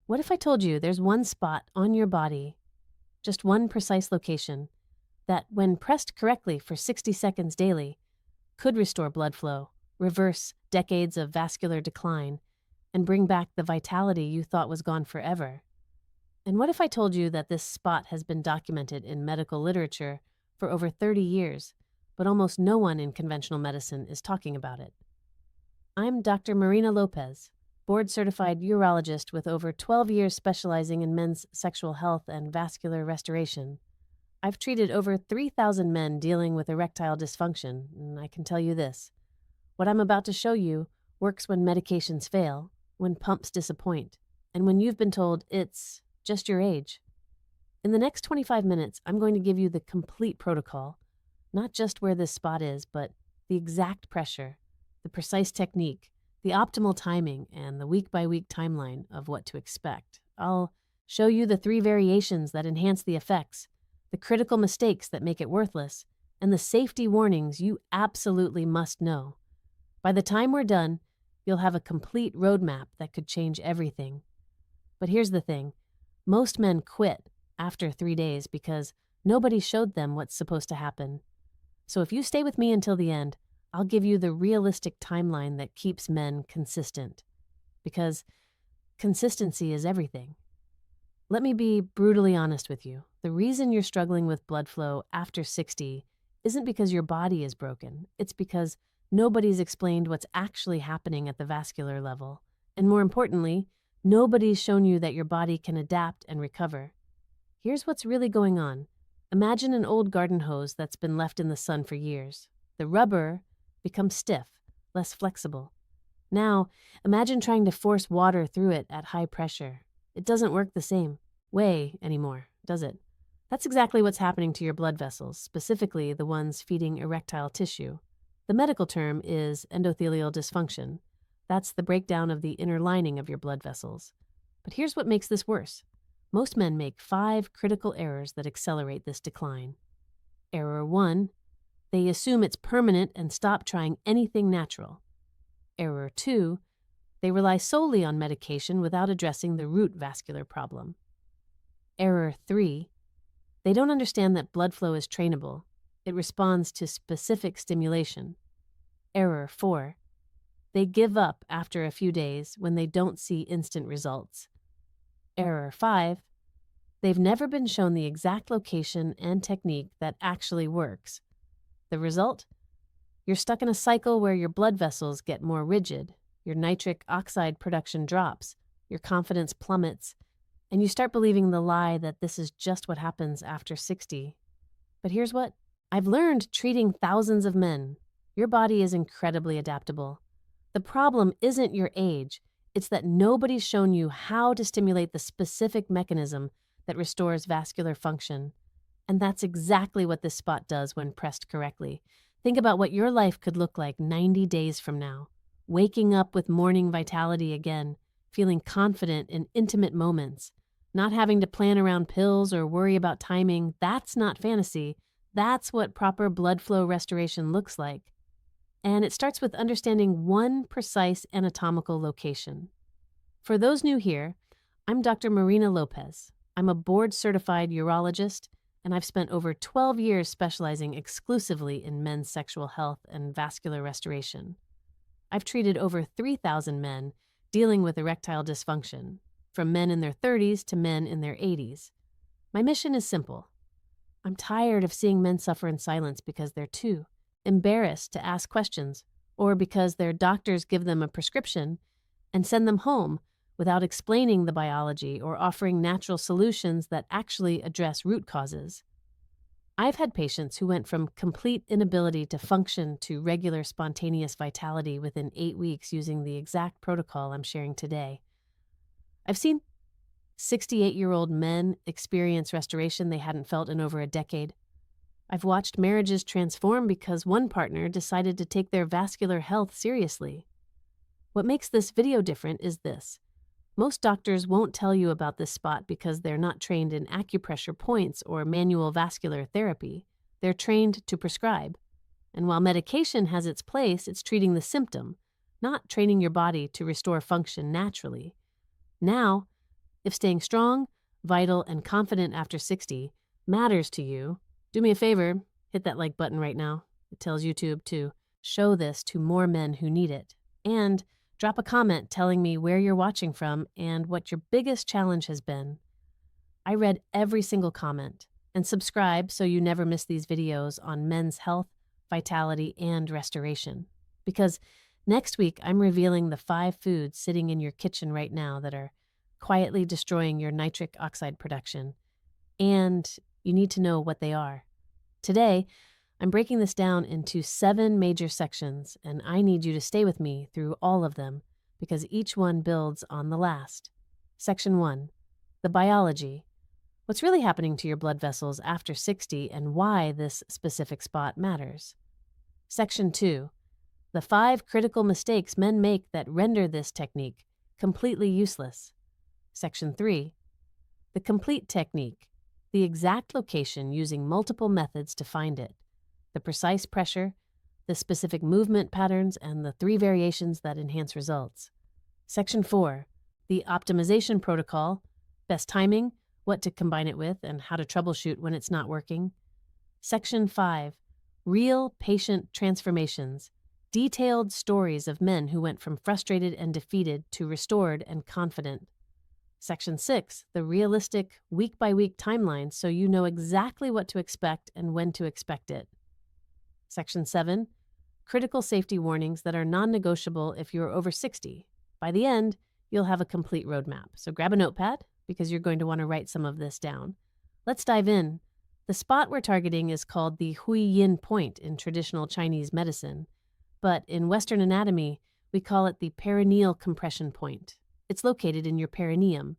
What if I told you there's one spot on your body, just one precise location, that, when pressed correctly for 60 seconds daily, could restore blood flow, reverse decades of vascular decline, and bring back the vitality you thought was gone forever? And what if I told you that this spot has been documented in medical literature for over 30 years, but almost no one in conventional medicine is talking about it? I'm Dr. Marina Lopez, board-certified urologist with over 12 years specializing in men's sexual health and vascular restoration. I've treated over 3,000 men dealing with erectile dysfunction, and I can tell you this. What I'm about to show you works when medications fail, when pumps disappoint, and when you've been told it's just your age. In the next 25 minutes, I'm going to give you the complete protocol, not just where this spot is, but the exact pressure, the precise technique, the optimal timing, and the week-by-week timeline of what to expect. I'll show you the 3 variations that enhance the effects, the critical mistakes that make it worthless, and the safety warnings you absolutely must know. By the time we're done, you'll have a complete roadmap that could change everything. But here's the thing. Most men quit after 3 days because nobody showed them what's supposed to happen. So if you stay with me until the end, I'll give you the realistic timeline that keeps men consistent. Because consistency is everything. Let me be brutally honest with you. The reason you're struggling with blood flow after 60 isn't because your body is broken. It's because nobody's explained what's actually happening at the vascular level. And more importantly, nobody's shown you that your body can adapt and recover. Here's what's really going on. Imagine an old garden hose that's been left in the sun for years. The rubber becomes stiff, less flexible. Now, imagine trying to force water through it at high pressure. It doesn't work the same way anymore, does it? That's exactly what's happening to your blood vessels, specifically the ones feeding erectile tissue. The medical term is endothelial dysfunction. That's the breakdown of the inner lining of your blood vessels. But here's what makes this worse. Most men make 5 critical errors that accelerate this decline. Error 1, they assume it's permanent and stop trying anything natural. Error 2, they rely solely on medication without addressing the root vascular problem. Error 3, they don't understand that blood flow is trainable. It responds to specific stimulation. Error 4, they give up after a few days when they don't see instant results. Error 5, they've never been shown the exact location and technique that actually works. The result? You're stuck in a cycle where your blood vessels get more rigid, your nitric oxide production drops, your confidence plummets, and you start believing the lie that this is just what happens after 60. But here's what I've learned treating thousands of men. Your body is incredibly adaptable. The problem isn't your age. It's that nobody's shown you how to stimulate the specific mechanism that restores vascular function. And that's exactly what this spot does when pressed correctly. Think about what your life could look like 90 days from now. Waking up with morning vitality again, feeling confident in intimate moments, not having to plan around pills or worry about timing. That's not fantasy. That's what proper blood flow restoration looks like. And it starts with understanding one precise anatomical location. For those new here, I'm Dr. Marina Lopez. I'm a board-certified urologist, and I've spent over 12 years specializing exclusively in men's sexual health and vascular restoration. I've treated over 3,000 men dealing with erectile dysfunction, from men in their 30s to men in their 80s. My mission is simple. I'm tired of seeing men suffer in silence because they're too embarrassed to ask questions, or because their doctors give them a prescription and send them home without explaining the biology or offering natural solutions that actually address root causes. I've had patients who went from complete inability to function to regular spontaneous vitality within 8 weeks using the exact protocol I'm sharing today. I've seen 68-year-old men experience restoration they hadn't felt in over a decade. I've watched marriages transform because one partner decided to take their vascular health seriously. What makes this video different is this. Most doctors won't tell you about this spot because they're not trained in acupressure points or manual vascular therapy. They're trained to prescribe. And while medication has its place, it's treating the symptom, not training your body to restore function naturally. Now, If staying strong, vital, and confident after 60 matters to you, do me a favor, hit that like button right now. It tells YouTube to show this to more men who need it. And drop a comment telling me where you're watching from and what your biggest challenge has been. I read every single comment. And subscribe so you never miss these videos on men's health, vitality, and restoration. Because next week, I'm revealing the 5 foods sitting in your kitchen right now that are quietly destroying your nitric oxide production. And you need to know what they are. Today, I'm breaking this down into 7 major sections, and I need you to stay with me through all of them because each one builds on the last. Section 1, the biology. What's really happening to your blood vessels after 60 and why this specific spot matters. Section 2, the 5 critical mistakes men make that render this technique completely useless. Section 3, the complete technique, the exact location using multiple methods to find it, the precise pressure, the specific movement patterns, and the 3 variations that enhance results. Section 4, the optimization protocol, best timing, what to combine it with, and how to troubleshoot when it's not working. Section 5, real patient transformations, detailed stories of men who went from frustrated and defeated to restored and confident. Section 6, the realistic week-by-week timeline so you know exactly what to expect and when to expect it. Section 7, critical safety warnings that are non-negotiable if you're over 60. By the end, you'll have a complete roadmap. So grab a notepad, because you're going to want to write some of this down. Let's dive in. The spot we're targeting is called the Hui Yin point in traditional Chinese medicine, but in Western anatomy, we call it the perineal compression point. It's located in your perineum.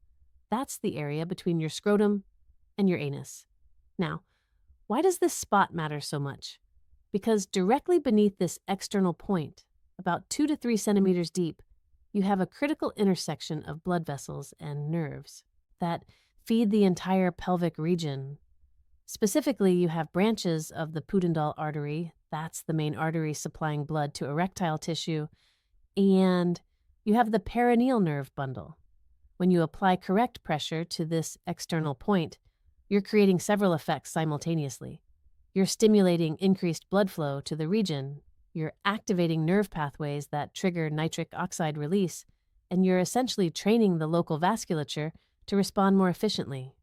That's the area between your scrotum and your anus. Now, why does this spot matter so much? Because directly beneath this external point, about 2 to 3 centimeters deep, you have a critical intersection of blood vessels and nerves that feed the entire pelvic region. Specifically, you have branches of the pudendal artery, that's the main artery supplying blood to erectile tissue, and you have the perineal nerve bundle. When you apply correct pressure to this external point, you're creating several effects simultaneously. You're stimulating increased blood flow to the region, you're activating nerve pathways that trigger nitric oxide release, and you're essentially training the local vasculature to respond more efficiently.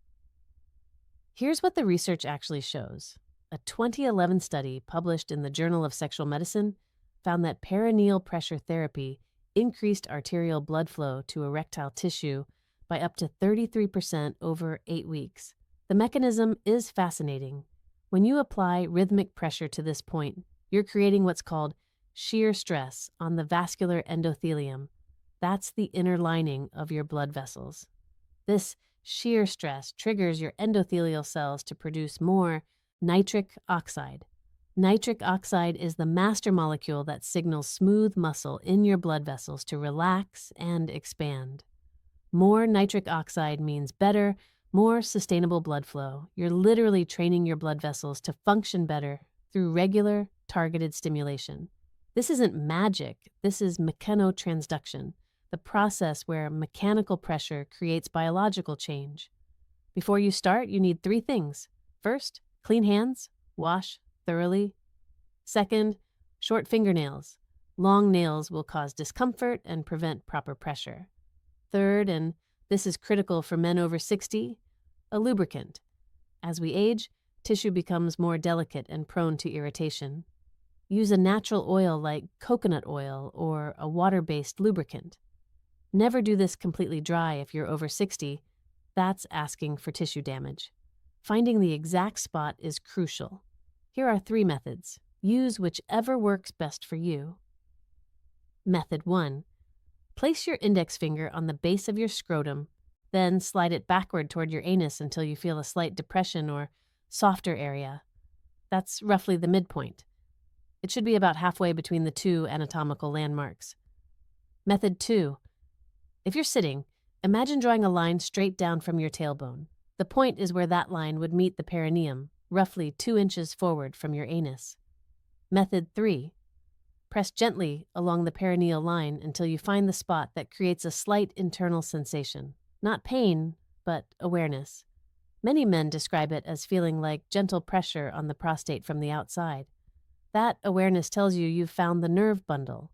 Here's what the research actually shows. A 2011 study published in the Journal of Sexual Medicine found that perineal pressure therapy increased arterial blood flow to erectile tissue by up to 33% over 8 weeks. The mechanism is fascinating. When you apply rhythmic pressure to this point, you're creating what's called shear stress on the vascular endothelium. That's the inner lining of your blood vessels. This shear stress triggers your endothelial cells to produce more nitric oxide. Nitric oxide is the master molecule that signals smooth muscle in your blood vessels to relax and expand. More nitric oxide means better, more sustainable blood flow. You're literally training your blood vessels to function better through regular, targeted stimulation. This isn't magic, this is mechanotransduction, the process where mechanical pressure creates biological change. Before you start, you need 3 things. First, clean hands, wash thoroughly. Second, short fingernails. Long nails will cause discomfort and prevent proper pressure. Third, and this is critical for men over 60, a lubricant. As we age, tissue becomes more delicate and prone to irritation. Use a natural oil like coconut oil or a water-based lubricant. Never do this completely dry if you're over 60. That's asking for tissue damage. Finding the exact spot is crucial. Here are 3 methods. Use whichever works best for you. Method 1. Place your index finger on the base of your scrotum, then slide it backward toward your anus until you feel a slight depression or softer area. That's roughly the midpoint. It should be about halfway between the 2 anatomical landmarks. Method 2. If you're sitting, imagine drawing a line straight down from your tailbone. The point is where that line would meet the perineum, roughly 2 inches forward from your anus. Method 3. Press gently along the perineal line until you find the spot that creates a slight internal sensation. Not pain, but awareness. Many men describe it as feeling like gentle pressure on the prostate from the outside. That awareness tells you you've found the nerve bundle.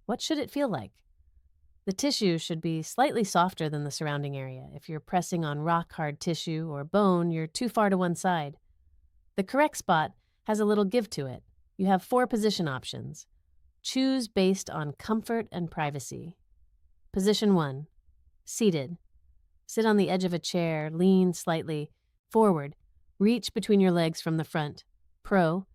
What should it feel like? The tissue should be slightly softer than the surrounding area. If you're pressing on rock-hard tissue or bone, you're too far to one side. The correct spot has a little give to it. You have 4 position options. Choose based on comfort and privacy. Position 1. Seated. Sit on the edge of a chair, lean slightly forward. Reach between your legs from the front. Pro.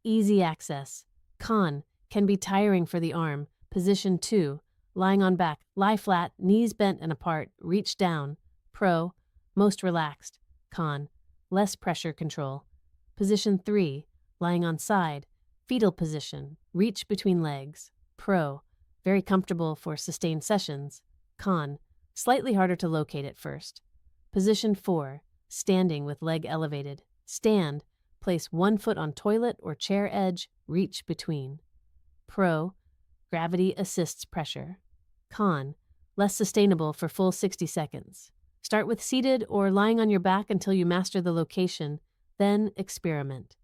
Easy access. Con. Can be tiring for the arm. Position 2. Lying on back. Lie flat, knees bent and apart. Reach down. Pro. Most relaxed. Con. Less pressure control. Position 3. Lying on side. Fetal position. Reach between legs. Pro. Very comfortable for sustained sessions. Con. Slightly harder to locate at first. Position 4. Standing with leg elevated. Stand. Place 1 foot on toilet or chair edge. Reach between. Pro. Gravity assists pressure. Con. Less sustainable for full 60 seconds. Start with seated or lying on your back until you master the location, then experiment.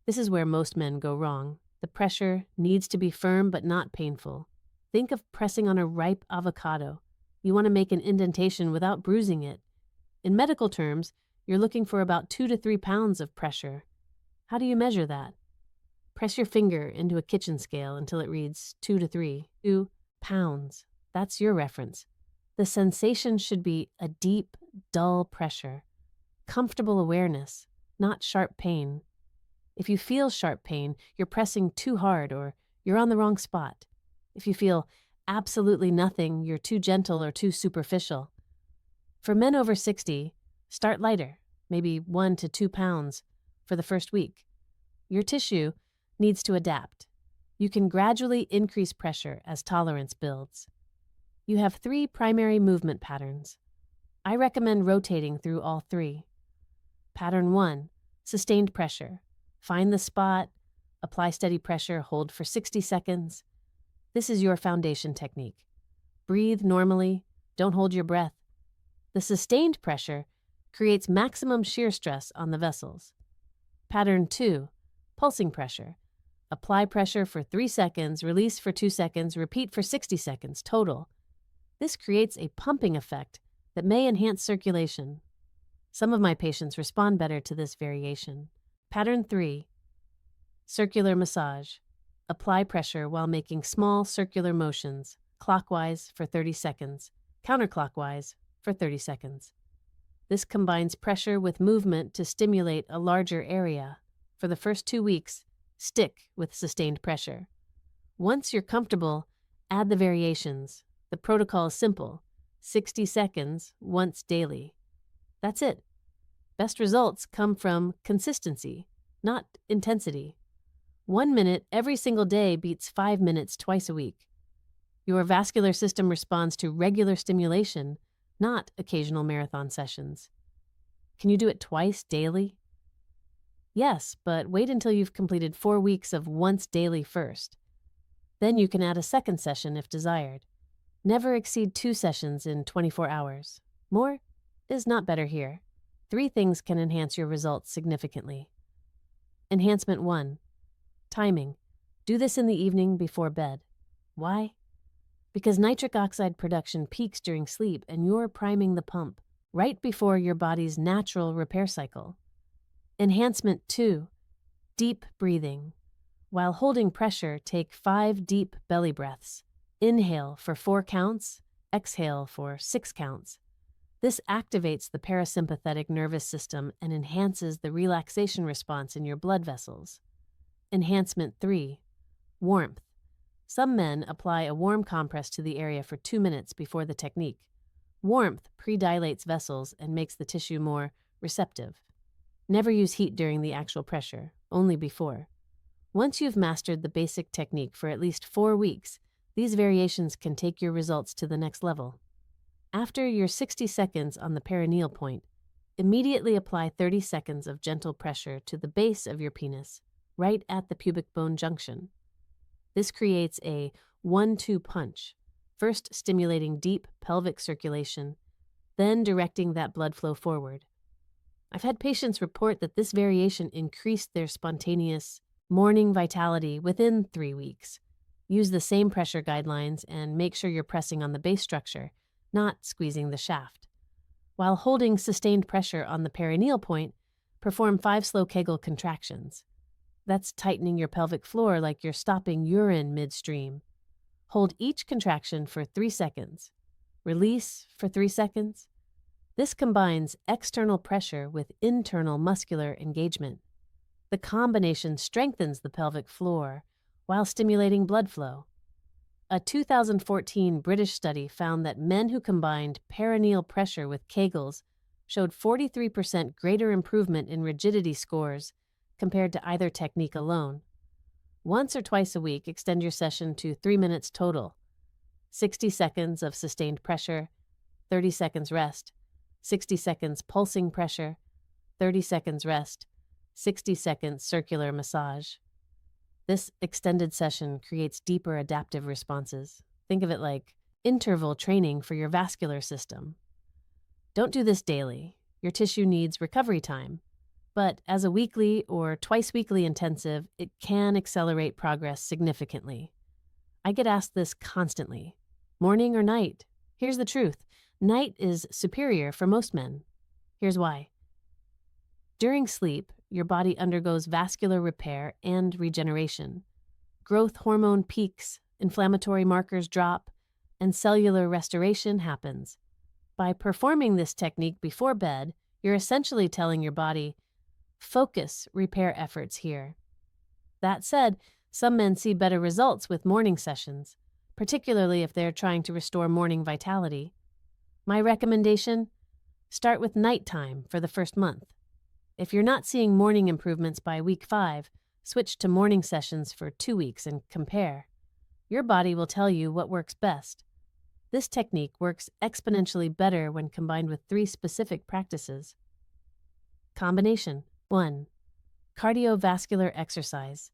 This is where most men go wrong. The pressure needs to be firm but not painful. Think of pressing on a ripe avocado. You want to make an indentation without bruising it. In medical terms, you're looking for about 2 to 3 pounds of pressure. How do you measure that? Press your finger into a kitchen scale until it reads 2 to 3. 2 pounds. That's your reference. The sensation should be a deep, dull pressure. Comfortable awareness, not sharp pain. If you feel sharp pain, you're pressing too hard or you're on the wrong spot. If you feel absolutely nothing, you're too gentle or too superficial. For men over 60, start lighter, maybe 1 to 2 pounds for the first week. Your tissue needs to adapt. You can gradually increase pressure as tolerance builds. You have 3 primary movement patterns. I recommend rotating through all 3. Pattern 1, sustained pressure. Find the spot, apply steady pressure, hold for 60 seconds. This is your foundation technique. Breathe normally, don't hold your breath. The sustained pressure creates maximum shear stress on the vessels. Pattern 2, pulsing pressure. Apply pressure for 3 seconds, release for 2 seconds, repeat for 60 seconds total. This creates a pumping effect that may enhance circulation. Some of my patients respond better to this variation. Pattern 3, circular massage. Apply pressure while making small circular motions, clockwise for 30 seconds, counterclockwise for 30 seconds. This combines pressure with movement to stimulate a larger area. For the first 2 weeks, stick with sustained pressure. Once you're comfortable, add the variations. The protocol is simple: 60 seconds once daily. That's it. Best results come from consistency, not intensity. 1 minute every single day beats 5 minutes twice a week. Your vascular system responds to regular stimulation, not occasional marathon sessions. Can you do it twice daily? Yes, but wait until you've completed 4 weeks of once daily first. Then you can add a second session if desired. Never exceed 2 sessions in 24 hours. More is not better here. 3 things can enhance your results significantly. Enhancement 1. Timing. Do this in the evening before bed. Why? Because nitric oxide production peaks during sleep and you're priming the pump right before your body's natural repair cycle. Enhancement 2. Deep breathing. While holding pressure, take 5 deep belly breaths. Inhale for 4 counts, exhale for 6 counts. This activates the parasympathetic nervous system and enhances the relaxation response in your blood vessels. Enhancement 3. Warmth. Some men apply a warm compress to the area for 2 minutes before the technique. Warmth pre-dilates vessels and makes the tissue more receptive. Never use heat during the actual pressure, only before. Once you've mastered the basic technique for at least 4 weeks, these variations can take your results to the next level. After your 60 seconds on the perineal point, immediately apply 30 seconds of gentle pressure to the base of your penis, right at the pubic bone junction. This creates a 1-2 punch, first stimulating deep pelvic circulation, then directing that blood flow forward. I've had patients report that this variation increased their spontaneous morning vitality within 3 weeks. Use the same pressure guidelines and make sure you're pressing on the base structure, not squeezing the shaft. While holding sustained pressure on the perineal point, perform 5 slow Kegel contractions. That's tightening your pelvic floor like you're stopping urine midstream. Hold each contraction for 3 seconds. Release for 3 seconds. This combines external pressure with internal muscular engagement. The combination strengthens the pelvic floor while stimulating blood flow. A 2014 British study found that men who combined perineal pressure with Kegels showed 43% greater improvement in rigidity scores compared to either technique alone. Once or twice a week, extend your session to 3 minutes total. 60 seconds of sustained pressure, 30 seconds rest, 60 seconds pulsing pressure, 30 seconds rest, 60 seconds circular massage. This extended session creates deeper adaptive responses. Think of it like interval training for your vascular system. Don't do this daily. Your tissue needs recovery time. But as a weekly or twice-weekly intensive, it can accelerate progress significantly. I get asked this constantly. Morning or night? Here's the truth. Night is superior for most men. Here's why. During sleep, your body undergoes vascular repair and regeneration. Growth hormone peaks, inflammatory markers drop, and cellular restoration happens. By performing this technique before bed, you're essentially telling your body, focus repair efforts here. That said, some men see better results with morning sessions, particularly if they're trying to restore morning vitality. My recommendation? Start with nighttime for the first month. If you're not seeing morning improvements by week 5, switch to morning sessions for 2 weeks and compare. Your body will tell you what works best. This technique works exponentially better when combined with 3 specific practices. Combination. 1. Cardiovascular exercise.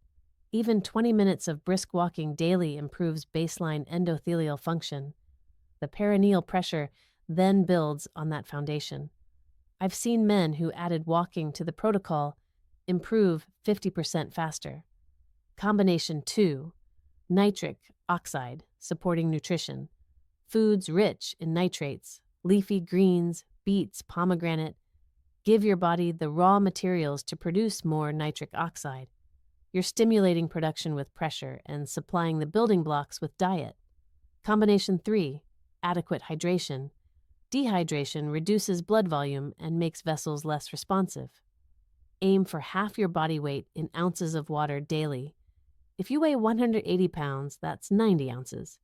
Even 20 minutes of brisk walking daily improves baseline endothelial function. The perineal pressure then builds on that foundation. I've seen men who added walking to the protocol improve 50% faster. Combination 2. Nitric oxide, supporting nutrition. Foods rich in nitrates, leafy greens, beets, pomegranate. Give your body the raw materials to produce more nitric oxide. You're stimulating production with pressure and supplying the building blocks with diet. Combination 3. Adequate hydration. Dehydration reduces blood volume and makes vessels less responsive. Aim for half your body weight in ounces of water daily. If you weigh 180 pounds, that's 90 ounces.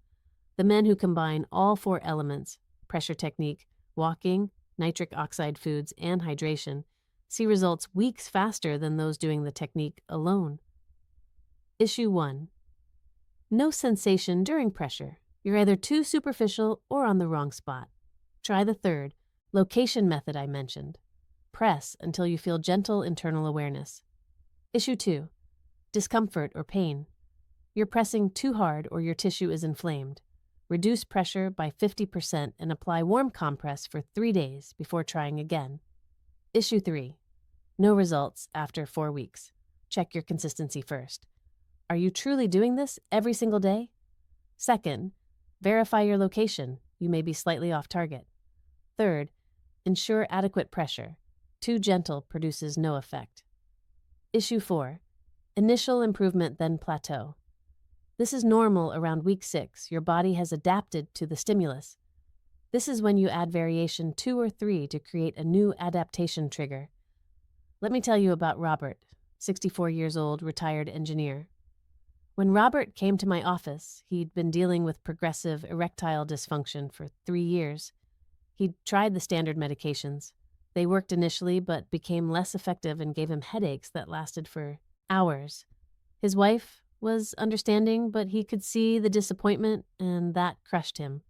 The men who combine all 4 elements, pressure technique, walking, nitric oxide foods, and hydration, see results weeks faster than those doing the technique alone. Issue 1. No sensation during pressure. You're either too superficial or on the wrong spot. Try the 3rd, location method I mentioned. Press until you feel gentle internal awareness. Issue 2. Discomfort or pain. You're pressing too hard or your tissue is inflamed. Reduce pressure by 50% and apply warm compress for 3 days before trying again. Issue 3. No results after 4 weeks. Check your consistency first. Are you truly doing this every single day? 2nd, verify your location. You may be slightly off target. 3rd, ensure adequate pressure. Too gentle produces no effect. Issue 4. Initial improvement, then plateau. This is normal around week 6. Your body has adapted to the stimulus. This is when you add variation 2 or 3 to create a new adaptation trigger. Let me tell you about Robert, 64 years old, retired engineer. When Robert came to my office, he'd been dealing with progressive erectile dysfunction for 3 years. He'd tried the standard medications. They worked initially, but became less effective and gave him headaches that lasted for hours. His wife was understanding, but he could see the disappointment, and that crushed him.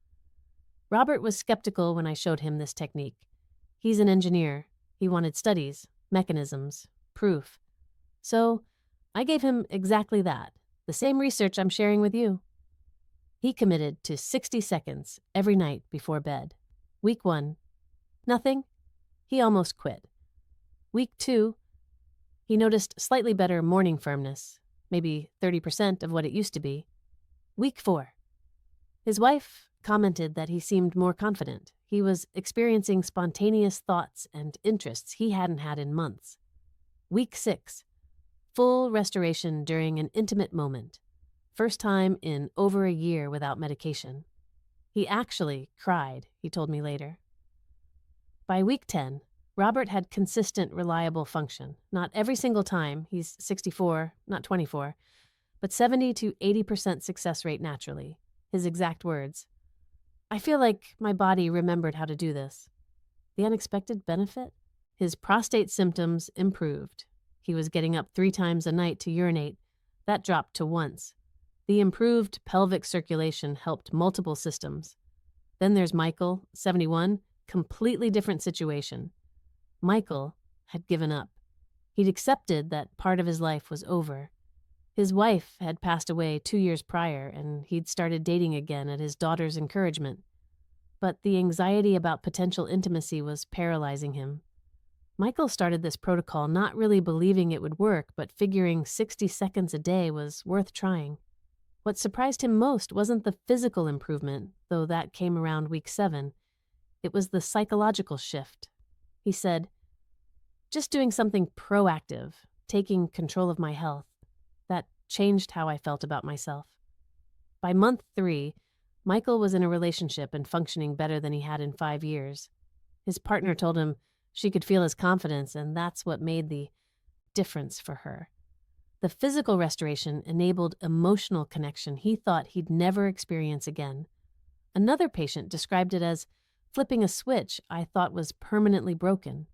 Robert was skeptical when I showed him this technique. He's an engineer. He wanted studies, mechanisms, proof. So I gave him exactly that, the same research I'm sharing with you. He committed to 60 seconds every night before bed. Week 1, Nothing. He almost quit. Week 2, he noticed slightly better morning firmness, maybe 30% of what it used to be. Week 4, his wife commented that he seemed more confident. He was experiencing spontaneous thoughts and interests he hadn't had in months. Week 6, full restoration during an intimate moment. First time in over a year without medication. He actually cried, he told me later. By week 10, Robert had consistent, reliable function. Not every single time, he's 64, not 24, but 70 to 80% success rate naturally. His exact words. I feel like my body remembered how to do this. The unexpected benefit? His prostate symptoms improved. He was getting up 3 times a night to urinate. That dropped to once. The improved pelvic circulation helped multiple systems. Then there's Michael, 71, completely different situation. Michael had given up. He'd accepted that part of his life was over. His wife had passed away 2 years prior, and he'd started dating again at his daughter's encouragement. But the anxiety about potential intimacy was paralyzing him. Michael started this protocol not really believing it would work, but figuring 60 seconds a day was worth trying. What surprised him most wasn't the physical improvement, though that came around week 7. It was the psychological shift. He said, just doing something proactive, taking control of my health, that changed how I felt about myself. By month 3, Michael was in a relationship and functioning better than he had in 5 years. His partner told him she could feel his confidence, and that's what made the difference for her. The physical restoration enabled emotional connection he thought he'd never experience again. Another patient described it as flipping a switch I thought was permanently broken.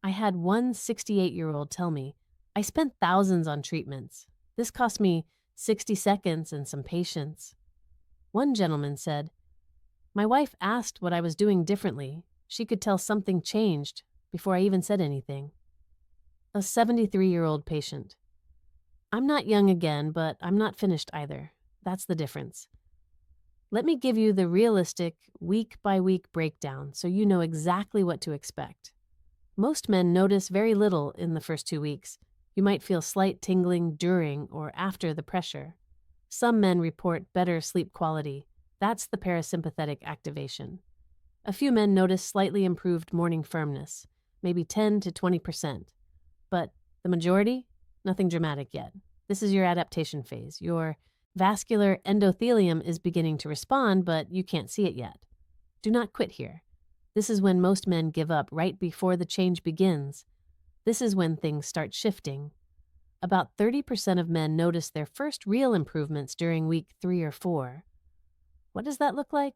I had one 68-year-old tell me, I spent thousands on treatments. This cost me 60 seconds and some patience. One gentleman said, my wife asked what I was doing differently. She could tell something changed before I even said anything. A 73-year-old patient. I'm not young again, but I'm not finished either. That's the difference. Let me give you the realistic, week-by-week breakdown so you know exactly what to expect. Most men notice very little in the first 2 weeks. You might feel slight tingling during or after the pressure. Some men report better sleep quality. That's the parasympathetic activation. A few men notice slightly improved morning firmness, maybe 10 to 20%. But the majority? Nothing dramatic yet. This is your adaptation phase. Your vascular endothelium is beginning to respond, but you can't see it yet. Do not quit here. This is when most men give up right before the change begins. This is when things start shifting. About 30% of men notice their first real improvements during week 3 or 4. What does that look like?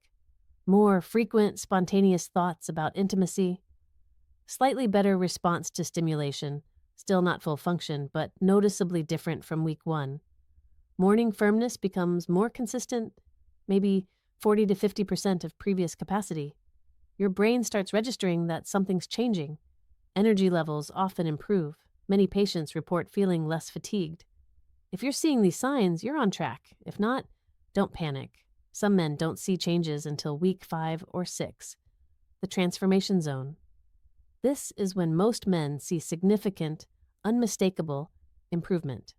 More frequent, spontaneous thoughts about intimacy. Slightly better response to stimulation. Still not full function, but noticeably different from week 1. Morning firmness becomes more consistent, maybe 40 to 50% of previous capacity. Your brain starts registering that something's changing. Energy levels often improve. Many patients report feeling less fatigued. If you're seeing these signs, you're on track. If not, don't panic. Some men don't see changes until week 5 or 6. The transformation zone. This is when most men see significant, unmistakable improvement.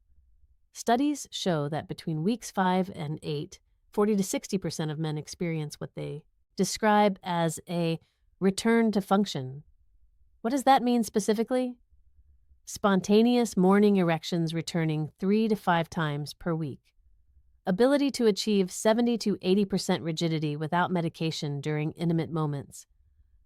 Studies show that between weeks 5 and 8, 40 to 60% of men experience what they describe as a return to function. What does that mean specifically? Spontaneous morning erections returning 3 to 5 times per week. Ability to achieve 70 to 80% rigidity without medication during intimate moments.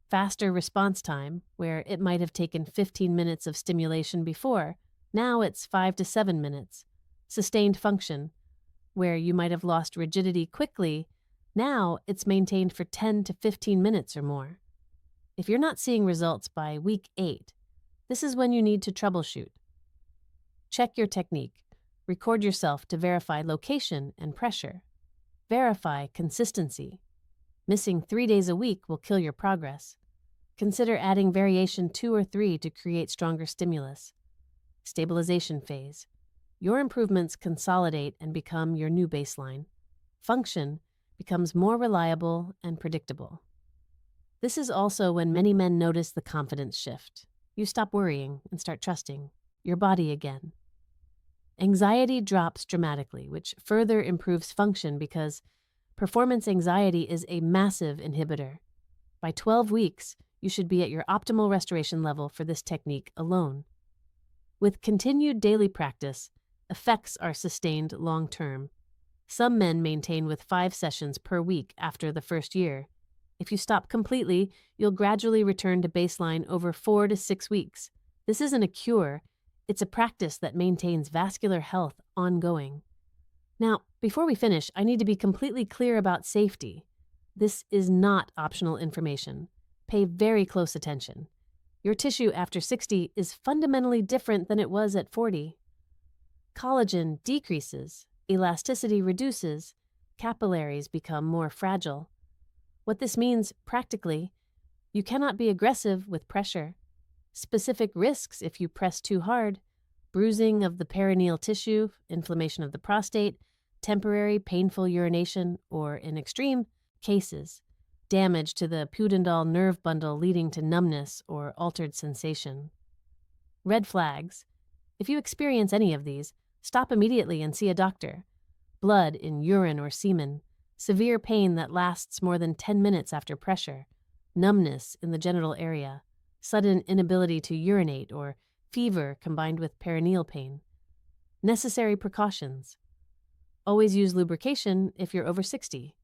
Faster response time, where it might have taken 15 minutes of stimulation before, now it's 5 to 7 minutes. Sustained function, where you might have lost rigidity quickly, now it's maintained for 10 to 15 minutes or more. If you're not seeing results by week 8, this is when you need to troubleshoot. Check your technique. Record yourself to verify location and pressure. Verify consistency. Missing 3 days a week will kill your progress. Consider adding variation 2 or 3 to create stronger stimulus. Stabilization phase. Your improvements consolidate and become your new baseline. Function becomes more reliable and predictable. This is also when many men notice the confidence shift. You stop worrying and start trusting your body again. Anxiety drops dramatically, which further improves function because performance anxiety is a massive inhibitor. By 12 weeks, you should be at your optimal restoration level for this technique alone. With continued daily practice, effects are sustained long term. Some men maintain with 5 sessions per week after the first year. If you stop completely, you'll gradually return to baseline over 4 to 6 weeks. This isn't a cure, it's a practice that maintains vascular health ongoing. Now, before we finish, I need to be completely clear about safety. This is not optional information. Pay very close attention. Your tissue after 60 is fundamentally different than it was at 40. Collagen decreases, elasticity reduces, capillaries become more fragile. What this means practically, you cannot be aggressive with pressure. Specific risks if you press too hard: bruising of the perineal tissue, inflammation of the prostate, temporary painful urination, or in extreme cases, damage to the pudendal nerve bundle leading to numbness or altered sensation. Red flags: if you experience any of these, stop immediately and see a doctor. Blood in urine or semen, severe pain that lasts more than 10 minutes after pressure, numbness in the genital area, sudden inability to urinate, or fever combined with perineal pain. Necessary precautions: always use lubrication if you're over 60.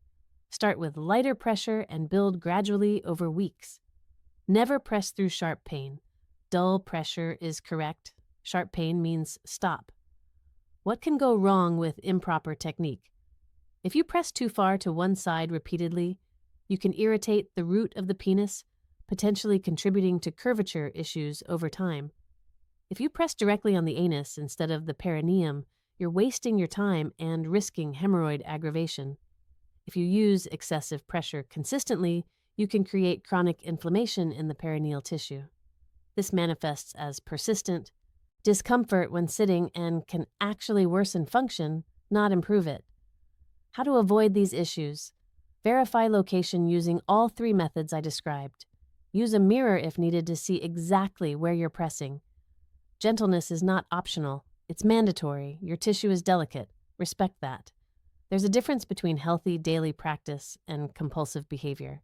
Start with lighter pressure and build gradually over weeks. Never press through sharp pain. Dull pressure is correct. Sharp pain means stop. What can go wrong with improper technique? If you press too far to one side repeatedly, you can irritate the root of the penis, potentially contributing to curvature issues over time. If you press directly on the anus instead of the perineum, you're wasting your time and risking hemorrhoid aggravation. If you use excessive pressure consistently, you can create chronic inflammation in the perineal tissue. This manifests as persistent discomfort when sitting and can actually worsen function, not improve it. How to avoid these issues? Verify location using all 3 methods I described. Use a mirror if needed to see exactly where you're pressing. Gentleness is not optional. It's mandatory. Your tissue is delicate. Respect that. There's a difference between healthy daily practice and compulsive behavior.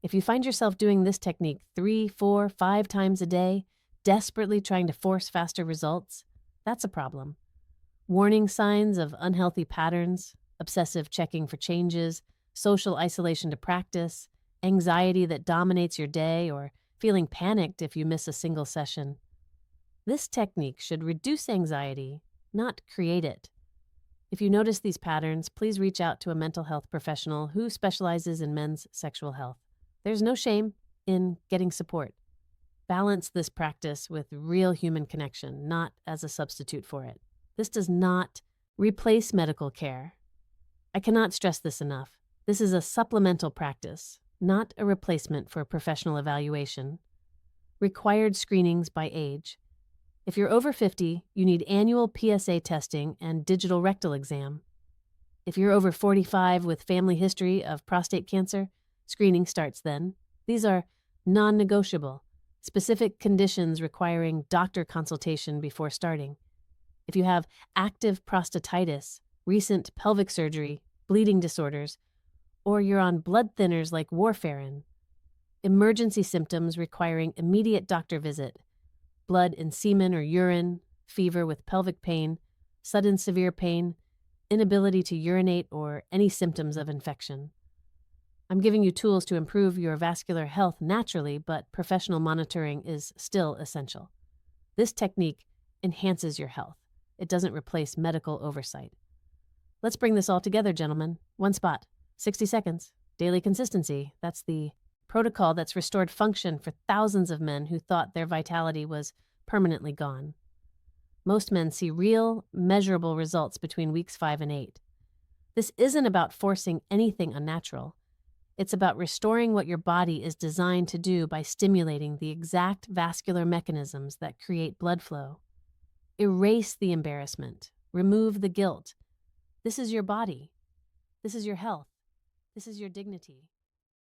If you find yourself doing this technique 3, 4, 5 times a day, desperately trying to force faster results, that's a problem. Warning signs of unhealthy patterns, obsessive checking for changes, social isolation to practice, anxiety that dominates your day, or feeling panicked if you miss a single session. This technique should reduce anxiety, not create it. If you notice these patterns, please reach out to a mental health professional who specializes in men's sexual health. There's no shame in getting support. Balance this practice with real human connection, not as a substitute for it. This does not replace medical care. I cannot stress this enough. This is a supplemental practice, not a replacement for professional evaluation. Required screenings by age. If you're over 50, you need annual PSA testing and digital rectal exam. If you're over 45 with family history of prostate cancer, screening starts then. These are non-negotiable, specific conditions requiring doctor consultation before starting. If you have active prostatitis, recent pelvic surgery, bleeding disorders, or you're on blood thinners like warfarin, emergency symptoms requiring immediate doctor visit, blood in semen or urine, fever with pelvic pain, sudden severe pain, inability to urinate, or any symptoms of infection. I'm giving you tools to improve your vascular health naturally, but professional monitoring is still essential. This technique enhances your health. It doesn't replace medical oversight. Let's bring this all together, gentlemen. One spot, 60 seconds, daily consistency. That's the protocol that's restored function for thousands of men who thought their vitality was permanently gone. Most men see real, measurable results between weeks 5 and 8. This isn't about forcing anything unnatural. It's about restoring what your body is designed to do by stimulating the exact vascular mechanisms that create blood flow. Erase the embarrassment. Remove the guilt. This is your body. This is your health. This is your dignity.